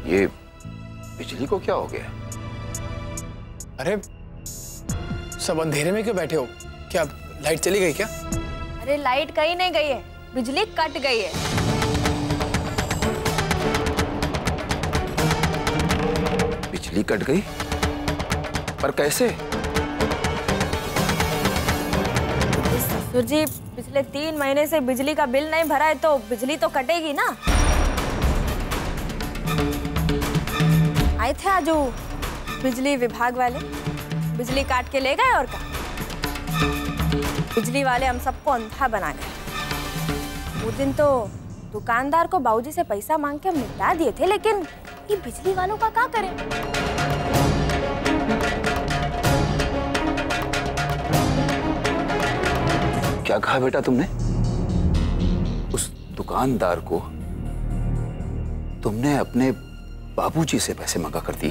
ये बिजली को क्या हो गया? अरे सब अंधेरे में क्यों बैठे हो? क्या लाइट चली गई क्या? अरे लाइट कहीं नहीं गई है, बिजली कट गई है। बिजली कट गई? पर कैसे? ससुर जी, पिछले 3 महीने से बिजली का बिल नहीं भरा है तो बिजली तो कटेगी ना। आए थे आज बिजली विभाग वाले, बिजली काट के ले गए और क्या। बिजली वाले हम सबको अंधा बना गए। वो दिन तो दुकानदार को बाबूजी से पैसा मांग के हम निपटा दिए थे, लेकिन ये बिजली वालों का क्या करें? क्या कहा बेटा तुमने? उस दुकानदार को तुमने अपने बाबूजी से पैसे मांगा कर दिए?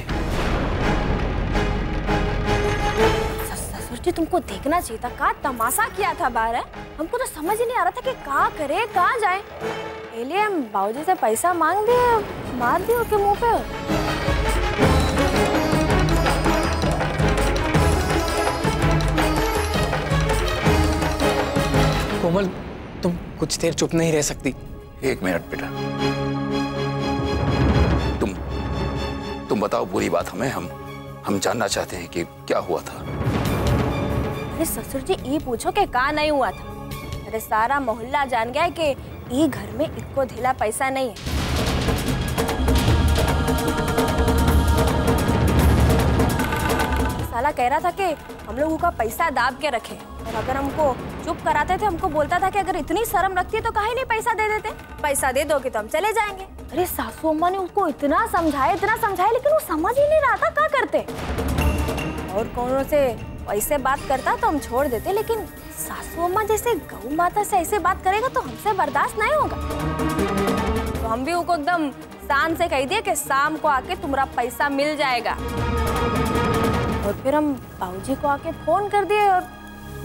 ससुर जी, तुमको देखना चाहिए था, क्या तमाशा किया था बाहर है। हमको तो समझ ही नहीं आ रहा था कि क्या करे, कहाँ जाए। पहले हम बाबूजी से पैसा मांग दिए, मार दिए उसके मुंह पे। कोमल, तुम कुछ देर चुप नहीं रह सकती? 1 मिनट बेटा, तुम बताओ पूरी बात हमें। हम जानना चाहते हैं कि क्या हुआ था। अरे ससुर जी, ये पूछो कि क्या नहीं हुआ था। अरे सारा मोहल्ला जान गया है कि ये घर में इनको ढीला पैसा नहीं है। साला कह रहा था कि हम लोगों का पैसा दाब के रखे, और अगर हमको चुप कराते थे, हमको बोलता था कि अगर इतनी शर्म रखती है तो काहे नहीं पैसा दे देते, पैसा दे दोगे तो हम चले जाएंगे। अरे सासू अम्मा ने उसको इतना समझाया, लेकिन वो समझ ही नहीं रहा था क्या करते। और कौनों से ऐसे बात करता तो हम छोड़ देते, लेकिन सासू अम्मा जैसे गौ माता से ऐसे बात करेगा तो हमसे बर्दाश्त नहीं होगा। तो हम भी उनको एकदम शान से कह दिए कि शाम को आके तुम्हारा पैसा मिल जाएगा। और फिर हम बाबूजी को आके फोन कर दिए और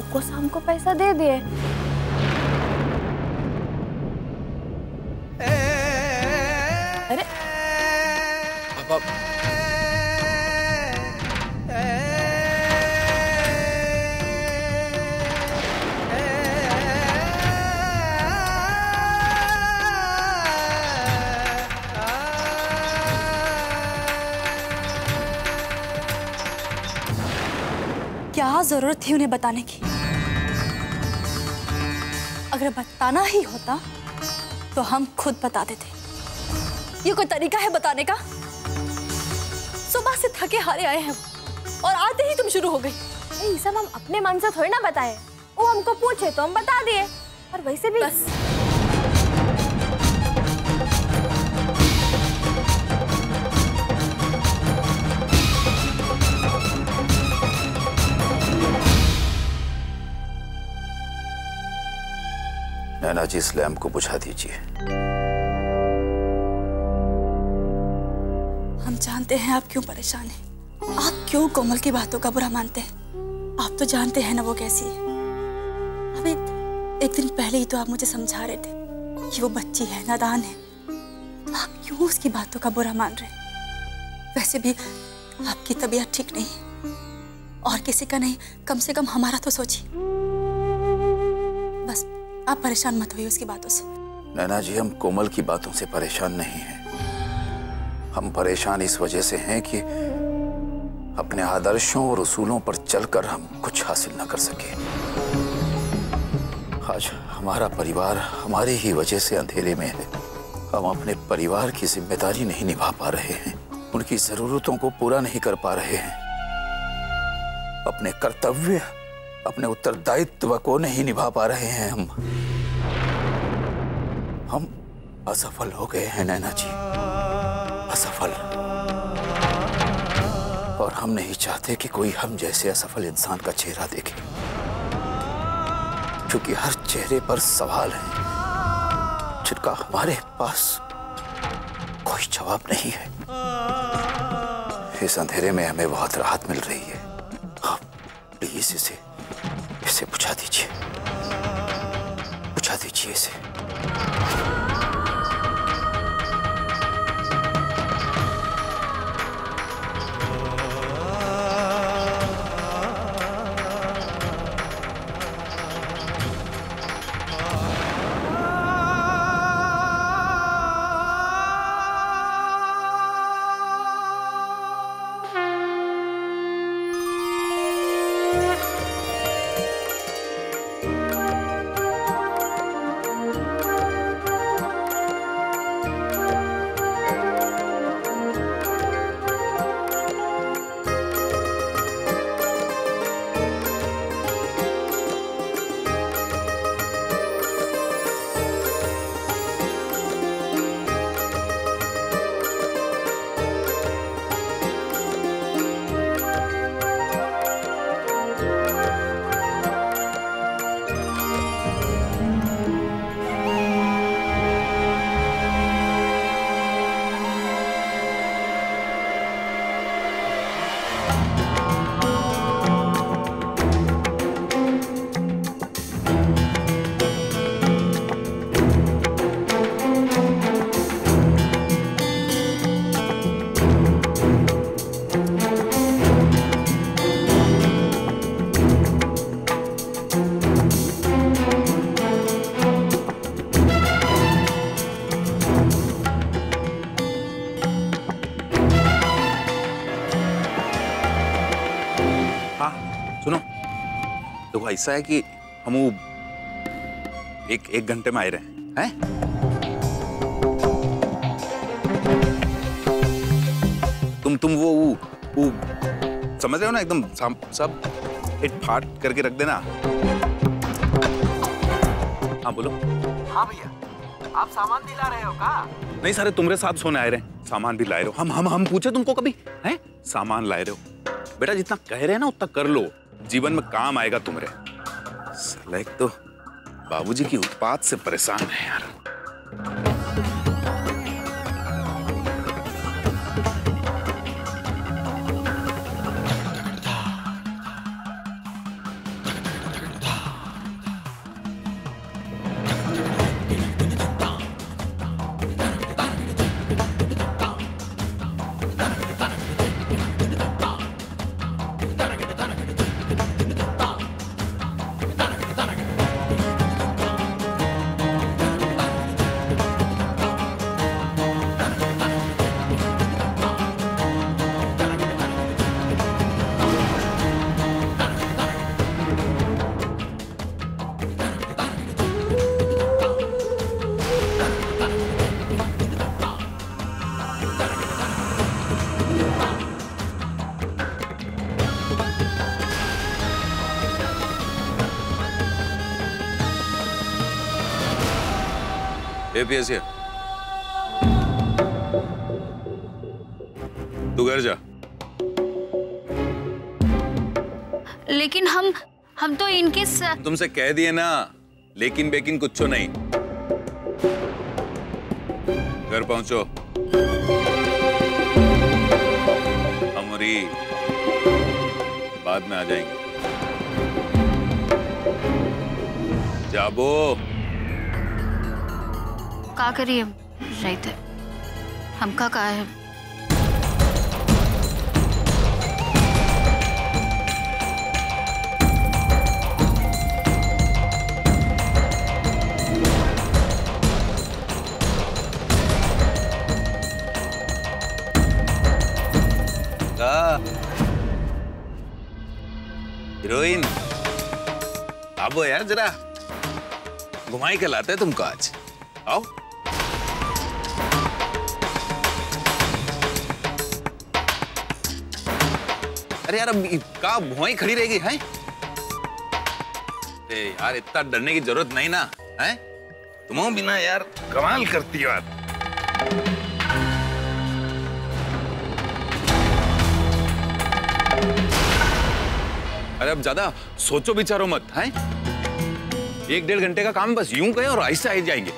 उनको शाम को पैसा दे दिए। अरे अब क्या जरूरत थी उन्हें बताने की? अगर बताना ही होता तो हम खुद बता देते। ये कोई तरीका है बताने का? सुबह से थके हारे आए हैं और आते ही तुम शुरू हो गई। ये सब हम अपने मन से थोड़ी ना बताए, वो हमको पूछे तो हम बता दिए। और वैसे भी बस नैना जी, इस लैम्प को बुझा दीजिए। हम जानते हैं आप क्यों परेशान हैं। आप क्यों कोमल की बातों का बुरा मानते हैं। आप तो जानते हैं ना वो कैसी है। अभी एक दिन पहले ही तो आप मुझे समझा रहे थे कि वो बच्ची है, नादान है। तो आप क्यों उसकी बातों का बुरा मान रहे हैं? वैसे भी आपकी तबीयत ठीक नहीं है, और किसी का नहीं, कम से कम हमारा तो सोचिए। बस आप परेशान मत होइए उसकी बातों से। नैना जी, हम कोमल की बातों से परेशान नहीं हैं। हम परेशान इस वजह से हैं कि अपने आदर्शों और उसूलों पर चलकर हम कुछ हासिल न कर सके। आज हमारा परिवार हमारी ही वजह से अंधेरे में है। हम अपने परिवार की जिम्मेदारी नहीं निभा पा रहे हैं, उनकी जरूरतों को पूरा नहीं कर पा रहे हैं, अपने कर्तव्य, अपने उत्तरदायित्व को नहीं निभा पा रहे हैं। हम असफल हो गए हैं नैना जी, असफल। और हम नहीं चाहते कि कोई हम जैसे असफल इंसान का चेहरा देखे, क्योंकि हर चेहरे पर सवाल है जिनका हमारे पास कोई जवाब नहीं है। इस अंधेरे में हमें बहुत राहत मिल रही है। आप प्लीज इसे बुझा दीजिए, बुझा दीजिए इसे। देखो ऐसा है कि हम वो एक घंटे में आ रहे हैं। तुम वो समझ रहे हो ना, एकदम सब इट फाट करके रख देना। हाँ बोलो। हाँ भैया, आप सामान भी ला रहे हो का? नहीं सारे तुम्हारे साथ सोने आए रहे, सामान भी लाए रहे हो। हम पूछे तुमको कभी हैं? सामान लाए रहे हो बेटा, जितना कह रहे हैं ना उतना कर लो, जीवन में काम आएगा तुम्हारे। साला एक तो बाबूजी की उत्पात से परेशान है यार। APS तू घर जा। लेकिन हम तो इनके तुमसे कह दिए ना, लेकिन बेकिन कुछ नहीं। घर पहुंचो। अमरी बाद में आ जाएंगे। जाबो का करिए रहते हमका का है। हीरोइन आबो यार, जरा घुमाई के लाते हैं तुमको आज। आओ। अरे यार अब का भुआई खड़ी रहेगी हैं? अरे यार इतना डरने की जरूरत नहीं ना हैं? तुम बिना यार कमाल करती हो यार। अरे अब ज्यादा सोचो विचारो मत हैं? 1-1.5 घंटे का काम, बस यूं गए और ऐसे आ जाएंगे।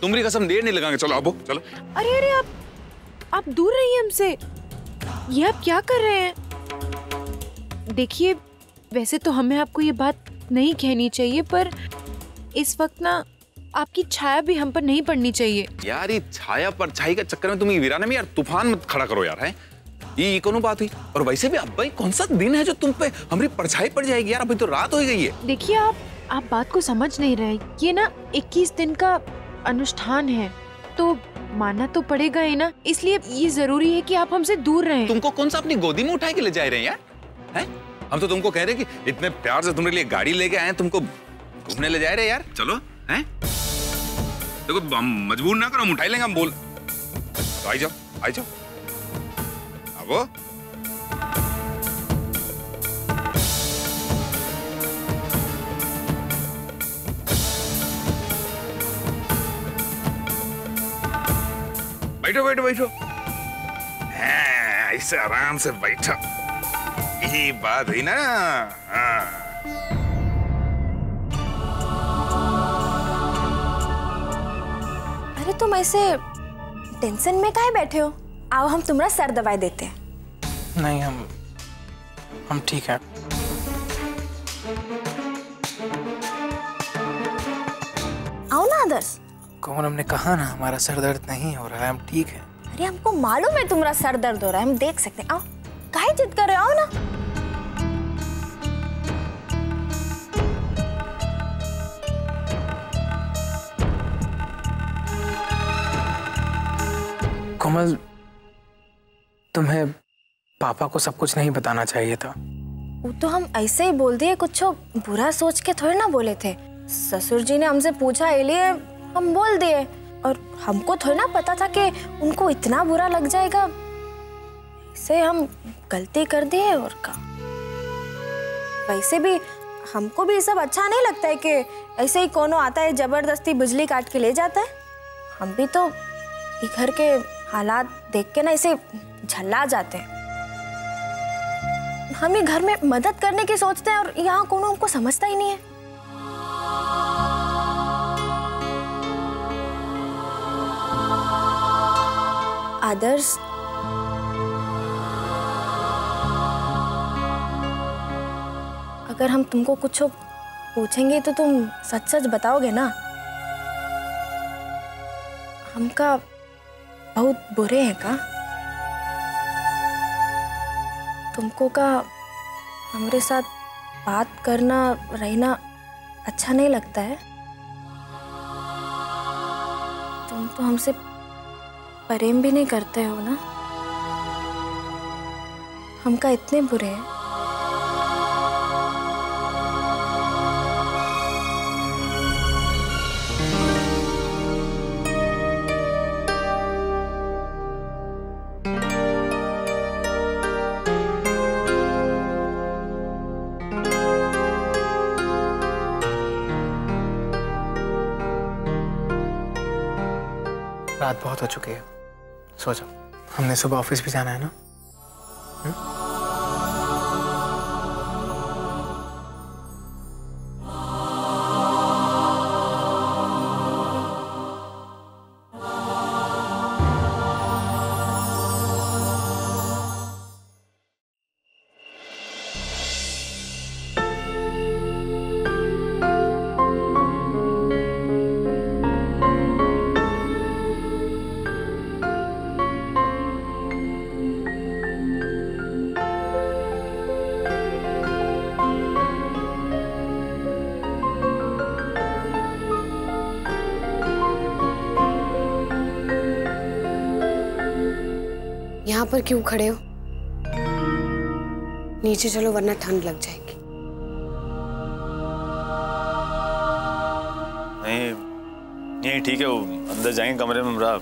तुम्हारी कसम देर नहीं लगाएंगे। चलो आबो चलो। अरे अरे आप दूर रहिए हमसे। ये आप क्या कर रहे हैं? देखिए वैसे तो हमें आपको ये बात नहीं कहनी चाहिए, पर इस वक्त ना आपकी छाया भी हम पर नहीं पड़नी चाहिए। यार ये छाया परछाई के चक्कर में तुम वीराना में यार तूफान मत खड़ा करो यार हैं? ये कौन बात हुई? और वैसे भी अब भाई कौन सा दिन है जो तुम पे हमारी परछाई पड़ जाएगी यार? अभी तो रात हो गई है। देखिए आप बात को समझ नहीं रहे। ये ना 21 दिन का अनुष्ठान है तो मानना तो पड़ेगा ही ना, इसलिए ये जरूरी है कि आप हमसे दूर रहें। तुमको कौन सा अपनी गोदी में उठा के ले जा रहे हैं यार हैं? हम तो तुमको कह रहे हैं कि इतने प्यार से तुम्हारे लिए गाड़ी लेके आए, तुमको घूमने ले जा रहे हैं यार। चलो हैं? देखो हम मजबूर ना करो, हम उठा लेंगे। हम बोल तो आई जाओ अब। बैठो ऐसे आराम से बैठो। यही बात हुई ना। अरे तुम ऐसे टेंशन में काहे बैठे हो? आओ हम तुम्हारा सर दवाई देते हैं। नहीं हम ठीक हैं। आओ ना आदर्श। कौन, हमने कहा ना हमारा सर दर्द नहीं हो रहा है, हम ठीक है। अरे हमको मालूम है तुम्हारा सर दर्द हो रहा है, हम देख सकते हैं। आओ, काहे जिद कर रहे हो? आओ ना। कोमल, तुम्हें पापा को सब कुछ नहीं बताना चाहिए था। वो तो हम ऐसे ही बोल दिए, कुछ बुरा सोच के थोड़ी ना बोले थे। ससुर जी ने हमसे पूछा इसलिए हम बोल दिए, और हमको थोड़ी ना पता था कि उनको इतना बुरा लग जाएगा। ऐसे हम गलती कर दिए और का। वैसे भी हमको भी ये सब अच्छा नहीं लगता है कि ऐसे ही कोनो आता है जबरदस्ती बिजली काट के ले जाता है। हम भी तो ये घर के हालात देख के ना ऐसे झल्ला जाते हैं। हम ही घर में मदद करने की सोचते हैं और यहाँ कोनो हमको समझता ही नहीं है। आदर्श, अगर हम तुमको कुछ पूछेंगे तो तुम सच सच बताओगे ना? हमका बहुत बुरे हैं का? तुमको का हमारे साथ बात करना रहना अच्छा नहीं लगता है? तुम तो हमसे प्रेम भी नहीं करते हो ना? हमका इतने बुरे हैं। रात बहुत हो चुकी है, सो जाओ। हमने सुबह ऑफिस भी जाना है ना। यहाँ पर क्यों खड़े हो? नीचे चलो वरना ठंड लग जाएगी। नहीं ठीक है, वो अंदर जाएंगे कमरे में, मेरा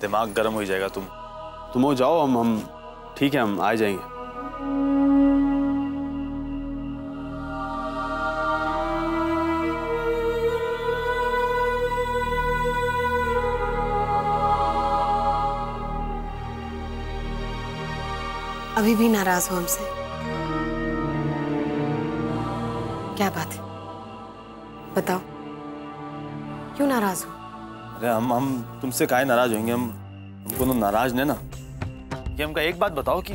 दिमाग गर्म हो जाएगा। तुम हो जाओ, हम ठीक है, हम आ जाएंगे। अभी भी नाराज हो हमसे? क्या बात है, बताओ क्यों नाराज हो? अरे हम तुमसे काहे नाराज होंगे? हमको तो नाराज नहीं ना। ये हमका एक बात बताओ कि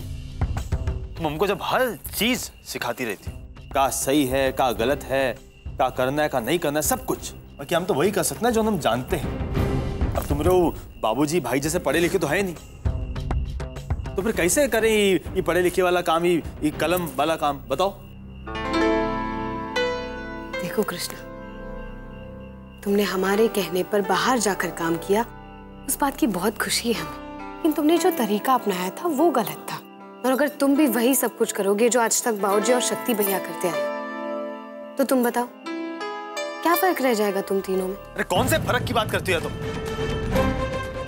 तुम हमको जब हर चीज सिखाती रहती, का सही है, का गलत है, का करना है, का नहीं करना है, सब कुछ, और कि हम तो वही कर सकते हैं जो हम जानते हैं। अब तुम लोग बाबूजी भाई जैसे पढ़े लिखे तो है नहीं, तो फिर कैसे करें ये पढ़े लिखे वाला काम, ये कलम वाला काम? बताओ। देखो कृष्णा, तुमने हमारे कहने पर बाहर जाकर काम किया, उस बात की बहुत खुशी है हमें, लेकिन तुमने जो तरीका अपनाया था वो गलत था। और अगर तुम भी वही सब कुछ करोगे जो आज तक बाबूजी और शक्ति भैया करते आए, तो तुम बताओ क्या फर्क रह जाएगा तुम तीनों में? अरे कौन से फर्क की बात करती है तुम?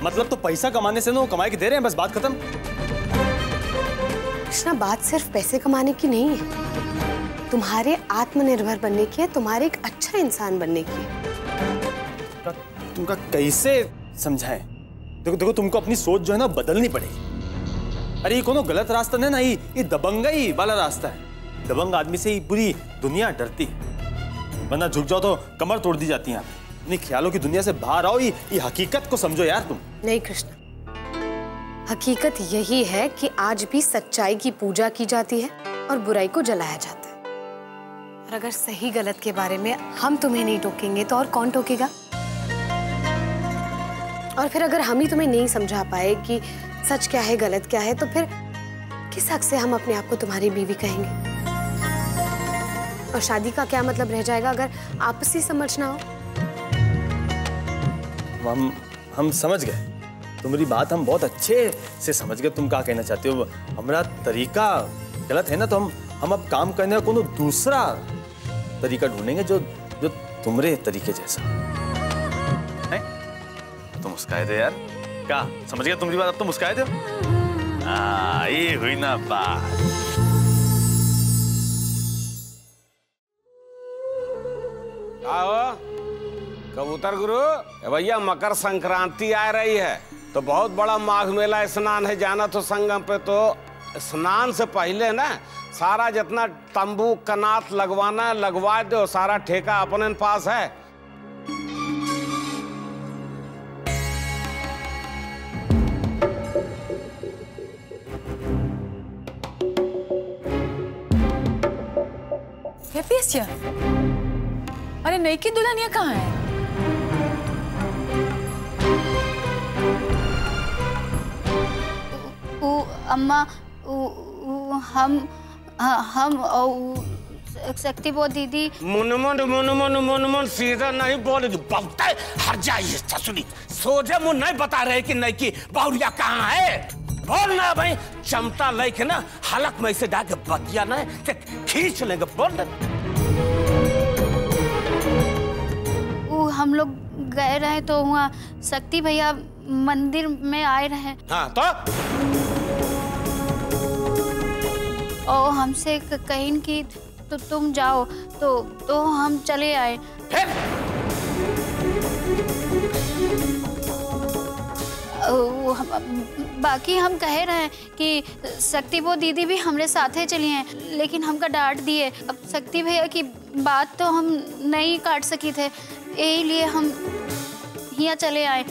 मतलब तो पैसा कमाने से ना वो कमाए के दे रहे हैं, बस बात खत्म। कृष्णा, बात सिर्फ पैसे कमाने की नहीं है, तुम्हारे आत्मनिर्भर बनने की है, तुम्हारे एक अच्छा इंसान बनने की है। तुमका कैसे समझाएं? देखो तुमको अपनी सोच जो है ना बदलनी पड़ेगी। अरे ये कोनो गलत रास्ता नहीं ना, ये दबंगई वाला रास्ता है। दबंग आदमी से ही पूरी दुनिया डरती है, वरना झुक जाओ तो कमर तोड़ दी जाती है। अपने ख्यालों की दुनिया से बाहर आओ, ये हकीकत को समझो यार तुम। नहीं कृष्णा, हकीकत यही है कि आज भी सच्चाई की पूजा की जाती है और बुराई को जलाया जाता है। और अगर सही गलत के बारे में हम तुम्हें नहीं टोकेंगे तो और कौन टोकेगा? और फिर अगर हम ही तुम्हें नहीं समझा पाए कि सच क्या है गलत क्या है, तो फिर किस हक से हम अपने आप को तुम्हारी बीवी कहेंगे? और शादी का क्या मतलब रह जाएगा अगर आपसी समझ ना हो? हम समझ गए तुम्हारी बात, हम बहुत अच्छे से समझ गए तुम क्या कहना चाहते हो। हमारा तरीका गलत है ना, तो हम अब काम करने का कोनो दूसरा तरीका ढूंढेंगे जो जो तुम्हारे तरीके जैसा है। तुम मुस्काए दे यार, क्या समझ गया तुम्हारी बात? अब तो मुस्काए दो। ये हुई ना बात। आओ कबूतर गुरु, भैया मकर संक्रांति आ रही है तो बहुत बड़ा माघ मेला स्नान है, जाना तो संगम पे। तो स्नान से पहले ना सारा जितना तंबू कनात लगवाना लगवा दो, सारा ठेका अपने पास है। अरे नई की दुल्हनिया कहाँ है? अम्मा हम शक्ति वो दीदी मुन सीधा नहीं बोलेगी, बहुत हर जाइए ससुरी। सोझे मुँह नहीं बता रहे कि नहीं की बहुरिया कहाँ है। बोलना भाई, चमता लेके ना हलक में से डाल के बतिया ना खींच लेंगे। बोल हम लोग गए रहे तो वहाँ शक्ति भैया मंदिर में आए रहे। हाँ तो और हमसे कहीं कि तो तुम जाओ तो हम चले आए। बाकी हम कह रहे हैं कि शक्ति वो दीदी भी हमारे साथ ही चली हैं, लेकिन हमका डांट दिए। अब शक्ति भैया की बात तो हम नहीं काट सकी थे, यही लिए हम यहाँ चले आए।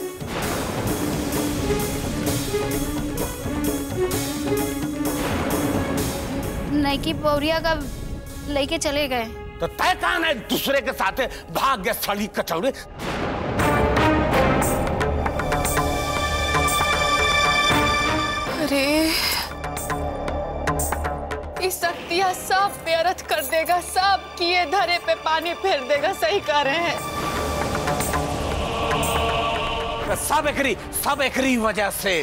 नई पौरिया का लेके चले गए तो तय कहां है दूसरे के साथ भाग गया सड़ी कचौड़ी। अरे इस शक्तियाँ सब व्यर्थ कर देगा, सब किए धरे पे पानी फेर देगा। सही कह रहे हैं। सब एकरी वजह से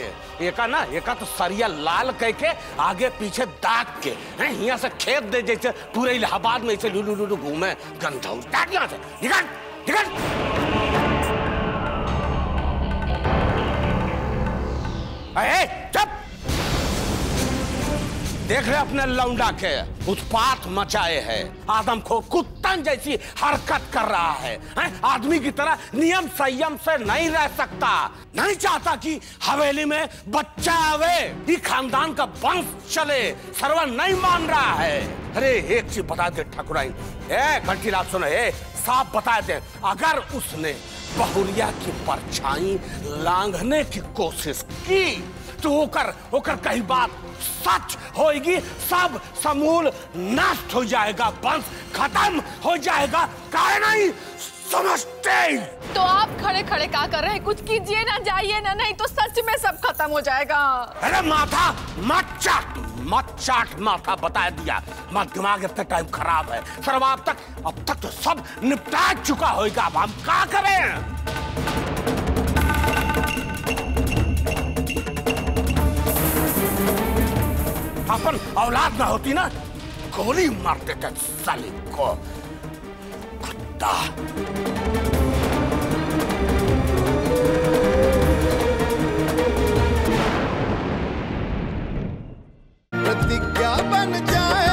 एका तो सरिया लाल कह के आगे पीछे दाग के हैं, यहाँ से खेत दे जैसे पूरे इलाहाबाद में ऐसे लुलु लुलु घूमे गंधा यहाँ से निकल निकल। चुप, देख रहे अपने लौंडा के उत्पात मचाए है, आदमखोर कुत्तन जैसी हरकत कर रहा है। आदमी की तरह नियम संयम से नहीं रह सकता, नहीं चाहता कि हवेली में बच्चा आवे, ये खानदान का वंश चले, सर्वन नहीं मान रहा है। अरे एक चीज बता दे ठाकुराइन, घंटी रात सुनो, साफ बता दे, अगर उसने बहुरिया की परछाई लांघने की कोशिश की तो होकर कहीं बात सच होगी, सब समूल नष्ट हो जाएगा, वंश खत्म हो जाएगा। काहे नहीं समझते? तो आप खड़े खड़े क्या कर रहे हैं? कुछ कीजिए ना, जाइए ना, नहीं तो सच में सब खत्म हो जाएगा। अरे माथा मत चाट माथा बता दिया, मत दिमाग इतना टाइम खराब है। सर अब तक तो सब निपटा चुका होगा, अब हम क्या करें? अपन औलाद ना होती ना, गोली मार देते साले को, कुत्ता। प्रतिज्ञा बन जाए।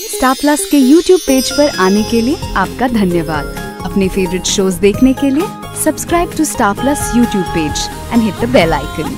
स्टार प्लस के YouTube पेज पर आने के लिए आपका धन्यवाद। अपने फेवरेट शोज देखने के लिए subscribe to Star Plus YouTube page and hit the bell icon.